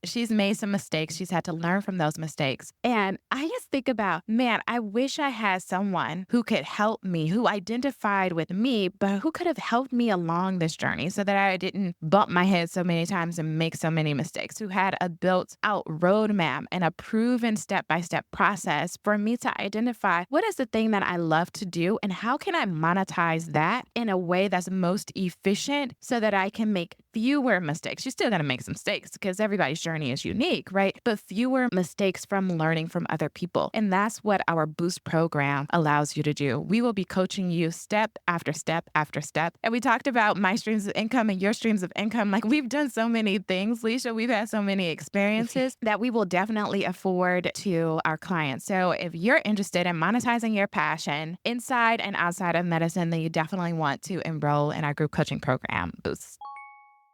Speaker 1: She's had to learn from those mistakes. And I just think about, man, I wish I had someone who could help me, who identified with me, but who could have helped me along this journey so that I didn't bump my head so many times and make so many mistakes, who had a built out roadmap and a proven step-by-step process for me to identify what is the thing that I love to do and how can I monetize that in a way that's most efficient so that I can make fewer mistakes. You're still going to make some mistakes because everybody's journey is unique, right? But fewer mistakes from learning from other people. And that's what our Boost program allows you to do. We will be coaching you step after step after step. And we talked about my streams of income and your streams of income. Like, we've done so many things, Leisha. We've had so many experiences that we will definitely afford to our clients. So if you're interested in monetizing your passion inside and outside of medicine, then you definitely want to enroll in our group coaching program, Boost.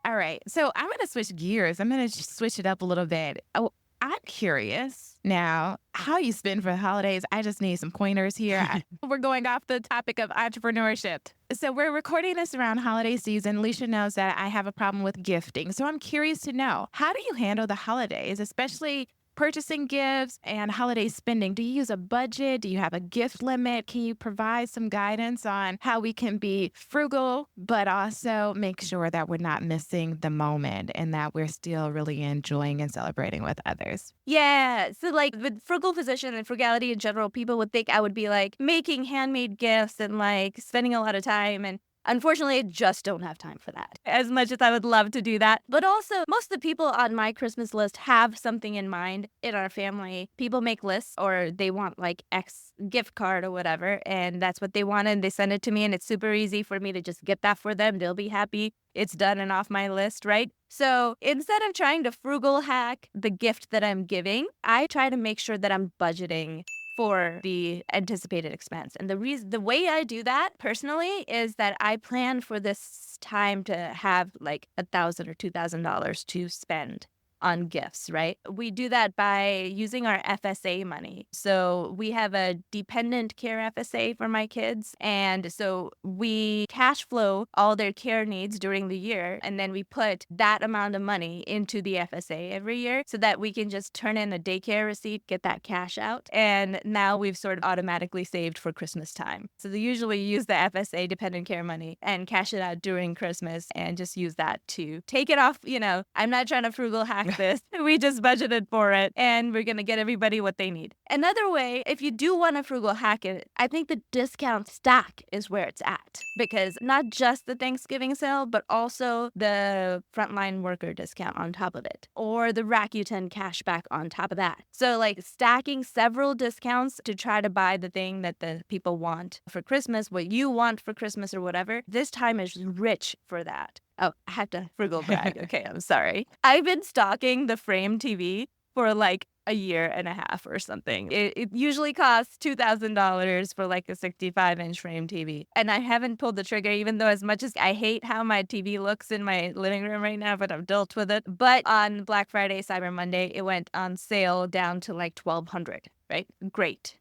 Speaker 1: All right. So I'm going to switch gears. I'm going to switch it up a little bit. Oh, I'm curious now how you spend for the holidays. I just need some pointers here. We're going off the topic of entrepreneurship. So we're recording this around holiday season. Leisha knows that I have a problem with gifting. So I'm curious to know, how do you handle the holidays, especially purchasing gifts and holiday spending? Do you use a budget? Do you have a gift limit? Can you provide some guidance on how we can be frugal, but also make sure that we're not missing the moment and that we're still really enjoying and celebrating with others?
Speaker 4: Yeah. So, like, with frugal physician and frugality in general, people would think I would be like making handmade gifts and like spending a lot of time. And unfortunately, I just don't have time for that as much as I would love to do that. But also, most of the people on my Christmas list have something in mind in our family. People make lists or they want like X gift card or whatever. And that's what they want. And they send it to me. And it's super easy for me to just get that for them. They'll be happy. It's done and off my list, right? So instead of trying to frugal hack the gift that I'm giving, I try to make sure that I'm budgeting for the anticipated expense. And the way I do that personally is that I plan for this time to have like $1,000 or $2,000 to spend on gifts, right? We do that by using our FSA money. So we have a dependent care FSA for my kids. And so we cash flow all their care needs during the year. And then we put that amount of money into the FSA every year so that we can just turn in a daycare receipt, get that cash out. And now we've sort of automatically saved for Christmas time. So they usually use the FSA dependent care money and cash it out during Christmas and just use that to take it off. I'm not trying to frugal hack this. We just budgeted for it and we're going to get everybody what they need. Another way, if you do want to frugal hack it, I think the discount stack is where it's at, because not just the Thanksgiving sale, but also the frontline worker discount on top of it, or the Rakuten cashback on top of that. So like stacking several discounts to try to buy the thing that the people want for Christmas, what you want for Christmas or whatever. This time is rich for that. Oh, I have to frugal brag. Okay, I'm sorry. I've been stalking the Frame TV for like a year and a half or something. It usually costs $2,000 for like a 65-inch Frame TV. And I haven't pulled the trigger, even though as much as I hate how my TV looks in my living room right now, but I've dealt with it. But on Black Friday, Cyber Monday, it went on sale down to like $1,200, right? Great.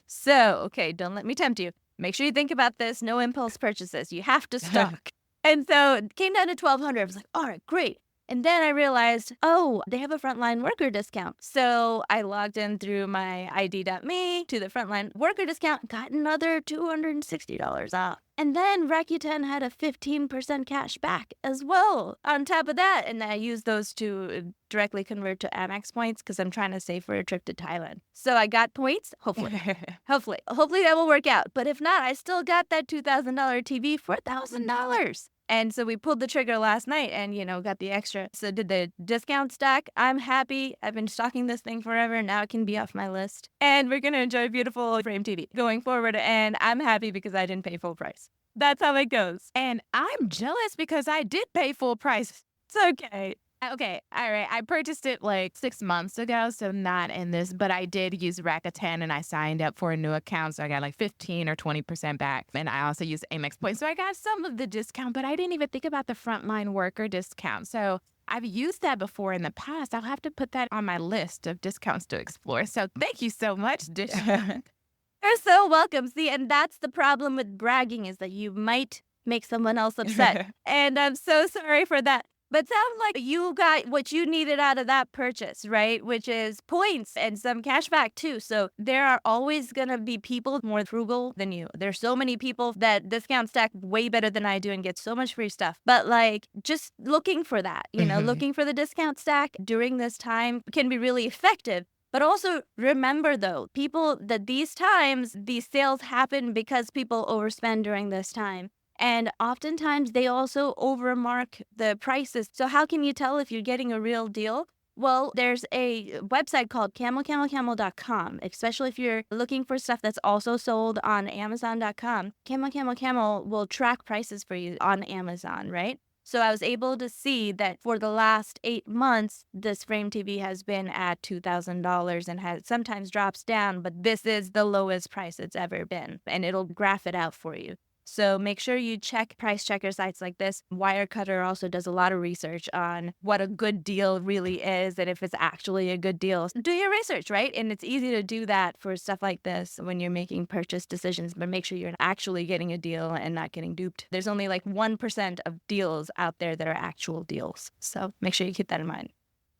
Speaker 4: So, okay, don't let me tempt you. Make sure you think about this. No impulse purchases. You have to stock. And so it came down to $1,200. I was like, all right, great. And then I realized, oh, they have a frontline worker discount. So I logged in through my ID.me to the frontline worker discount, got another $260 off. And then Rakuten had a 15% cash back as well on top of that. And I used those to directly convert to Amex points because I'm trying to save for a trip to Thailand. So I got points, hopefully. Hopefully that will work out. But if not, I still got that $2,000 TV for $1,000. And so we pulled the trigger last night and, got the extra. So did the discount stack. I'm happy. I've been stocking this thing forever. Now it can be off my list. And we're going to enjoy beautiful frame TV going forward. And I'm happy because I didn't pay full price. That's how it goes.
Speaker 1: And I'm jealous because I did pay full price.
Speaker 4: It's okay.
Speaker 1: Okay, all right. I purchased it like 6 months ago, so not in this, but I did use Rakuten and I signed up for a new account, so I got like 15 or 20% back. And I also used Amex points, so I got some of the discount, but I didn't even think about the frontline worker discount. So I've used that before in the past. I'll have to put that on my list of discounts to explore. So thank you so much, Disha.
Speaker 4: You're so welcome. See, and that's the problem with bragging is that you might make someone else upset. And I'm so sorry for that. But sounds like you got what you needed out of that purchase, right? Which is points and some cash back too. So there are always going to be people more frugal than you. There's so many people that discount stack way better than I do and get so much free stuff. But like just looking for that, looking for the discount stack during this time can be really effective. But also remember though, these sales happen because people overspend during this time. And oftentimes they also overmark the prices. So how can you tell if you're getting a real deal? Well, there's a website called CamelCamelCamel.com, especially if you're looking for stuff that's also sold on Amazon.com. CamelCamelCamel will track prices for you on Amazon, right? So I was able to see that for the last 8 months, this frame TV has been at $2,000 and has sometimes drops down, but this is the lowest price it's ever been, and it'll graph it out for you. So make sure you check price checker sites like this. Wirecutter also does a lot of research on what a good deal really is and if it's actually a good deal. Do your research, right? And it's easy to do that for stuff like this when you're making purchase decisions, but make sure you're actually getting a deal and not getting duped. There's only like 1% of deals out there that are actual deals. So make sure you keep that in mind.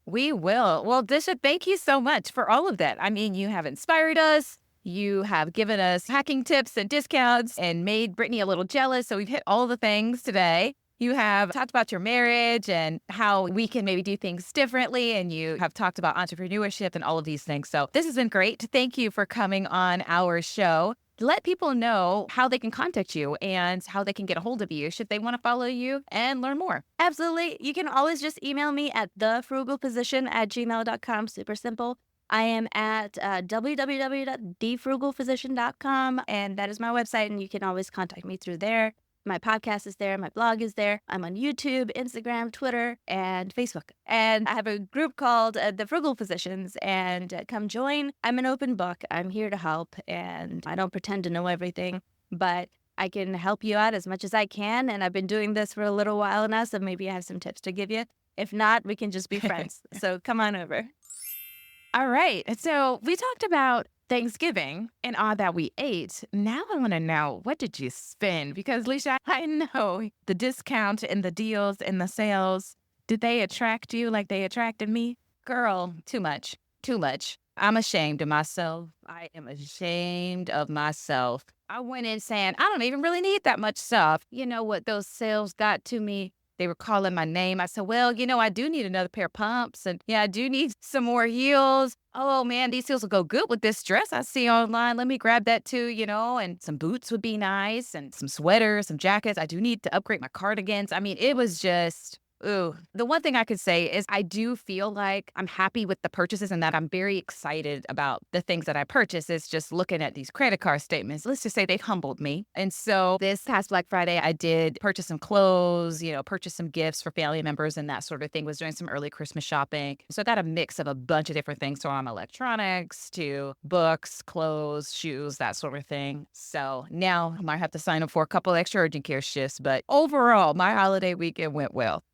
Speaker 2: We will. Well, Disha, thank you so much for all of that. I mean, you have inspired us. You have given us hacking tips and discounts and made Brittany a little jealous. So we've hit all the things today. You have talked about your marriage and how we can maybe do things differently. And you have talked about entrepreneurship and all of these things. So this has been great. Thank you for coming on our show. Let people know how they can contact you and how they can get a hold of you should they want to follow you and learn more.
Speaker 4: Absolutely. You can always just email me at thefrugalphysician@gmail.com. Super simple. I am at www.thefrugalphysician.com, and that is my website, and you can always contact me through there. My podcast is there. My blog is there. I'm on YouTube, Instagram, Twitter, and Facebook. And I have a group called The Frugal Physicians, and come join. I'm an open book. I'm here to help, and I don't pretend to know everything, but I can help you out as much as I can, and I've been doing this for a little while now, so maybe I have some tips to give you. If not, we can just be friends. So come on over.
Speaker 1: All right. So we talked about Thanksgiving and all that we ate. Now I want to know, what did you spend? Because, Leisha, I know the discount and the deals and the sales, did they attract you like they attracted me?
Speaker 2: Girl, too much. Too much. I'm ashamed of myself. I am ashamed of myself. I went in saying, I don't even really need that much stuff. You know what those sales got to me? They were calling my name. I said, well, I do need another pair of pumps. And yeah, I do need some more heels. Oh, man, these heels will go good with this dress I see online. Let me grab that too, and some boots would be nice and some sweaters, some jackets. I do need to upgrade my cardigans. I mean, it was just... Ooh, the one thing I could say is I do feel like I'm happy with the purchases and that I'm very excited about the things that I purchase. It's just looking at these credit card statements. Let's just say they've humbled me. And so this past Black Friday, I did purchase some clothes, purchase some gifts for family members and that sort of thing. Was doing some early Christmas shopping. So I got a mix of a bunch of different things from electronics to books, clothes, shoes, that sort of thing. So now I might have to sign up for a couple extra urgent care shifts. But overall, my holiday weekend went well.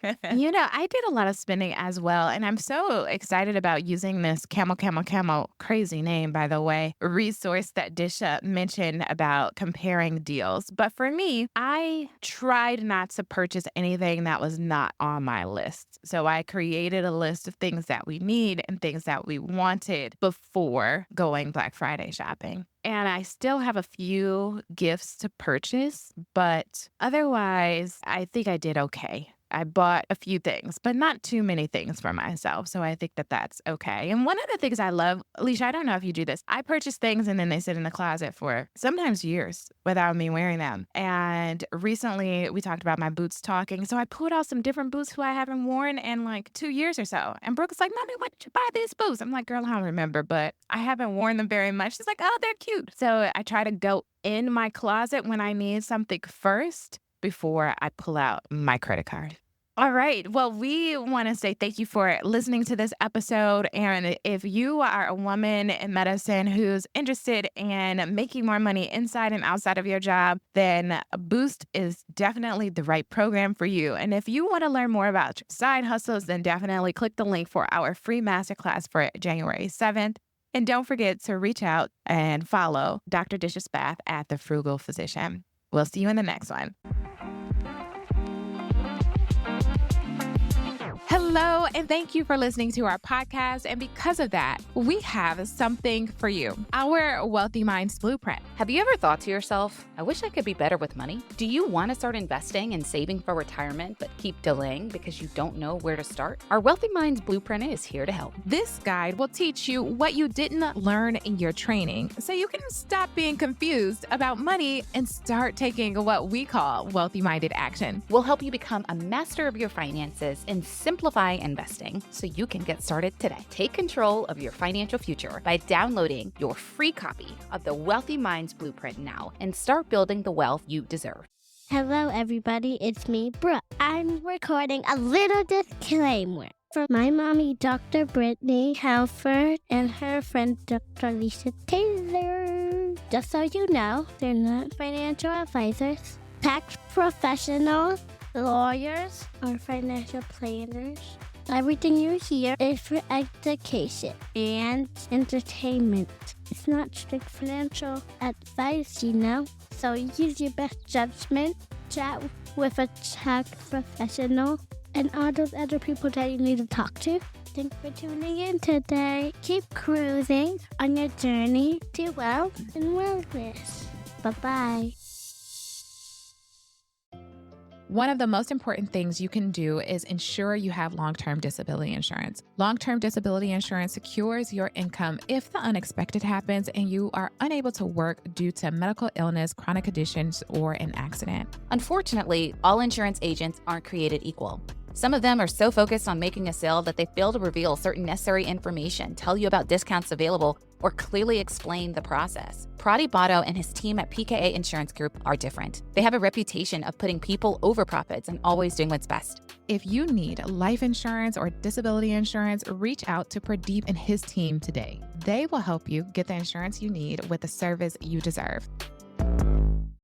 Speaker 1: I did a lot of spending as well, and I'm so excited about using this Camel, crazy name, by the way, resource that Disha mentioned about comparing deals. But for me, I tried not to purchase anything that was not on my list. So I created a list of things that we need and things that we wanted before going Black Friday shopping. And I still have a few gifts to purchase, but otherwise, I think I did okay. I bought a few things, but not too many things for myself. So I think that that's okay. And one of the things I love, Alicia, I don't know if you do this. I purchase things and then they sit in the closet for sometimes years without me wearing them. And recently we talked about my boots talking. So I pulled out some different boots who I haven't worn in like 2 years or so. And Brooke is like, Mommy, why did you buy these boots? I'm like, girl, I don't remember, but I haven't worn them very much. She's like, oh, they're cute. So I try to go in my closet when I need something first before I pull out my credit card. All right. Well, we want to say thank you for listening to this episode. And if you are a woman in medicine who's interested in making more money inside and outside of your job, then Boost is definitely the right program for you. And if you want to learn more about your side hustles, then definitely click the link for our free masterclass for January 7th. And don't forget to reach out and follow Dr. Disha Spath at The Frugal Physician. We'll see you in the next one. Hello, and thank you for listening to our podcast. And because of that, we have something for you, our Wealthy Minds Blueprint.
Speaker 2: Have you ever thought to yourself, I wish I could be better with money? Do you want to start investing and saving for retirement, but keep delaying because you don't know where to start? Our Wealthy Minds Blueprint is here to help.
Speaker 1: This guide will teach you what you didn't learn in your training so you can stop being confused about money and start taking what we call wealthy-minded action.
Speaker 2: We'll help you become a master of your finances and simplify investing so you can get started today. Take control of your financial future by downloading your free copy of the Wealthy Minds Blueprint now and start building the wealth you deserve.
Speaker 5: Hello, everybody. It's me, Brooke. I'm recording a little disclaimer for my mommy, Dr. Brittany Halford, and her friend, Dr. Lisa Taylor. Just so you know, they're not financial advisors, tax professionals, lawyers, or financial planners. Everything you hear is for education and entertainment. It's not strict financial advice, So use your best judgment, chat with a tax professional, and all those other people that you need to talk to. Thanks for tuning in today. Keep cruising on your journey to wealth and wellness. Bye-bye.
Speaker 3: One of the most important things you can do is ensure you have long-term disability insurance. Long-term disability insurance secures your income if the unexpected happens and you are unable to work due to medical illness, chronic conditions, or an accident.
Speaker 2: Unfortunately, all insurance agents aren't created equal. Some of them are so focused on making a sale that they fail to reveal certain necessary information, tell you about discounts available, or clearly explain the process. Prati Botto and his team at PKA Insurance Group are different. They have a reputation of putting people over profits and always doing what's best.
Speaker 3: If you need life insurance or disability insurance, reach out to Pradeep and his team today. They will help you get the insurance you need with the service you deserve.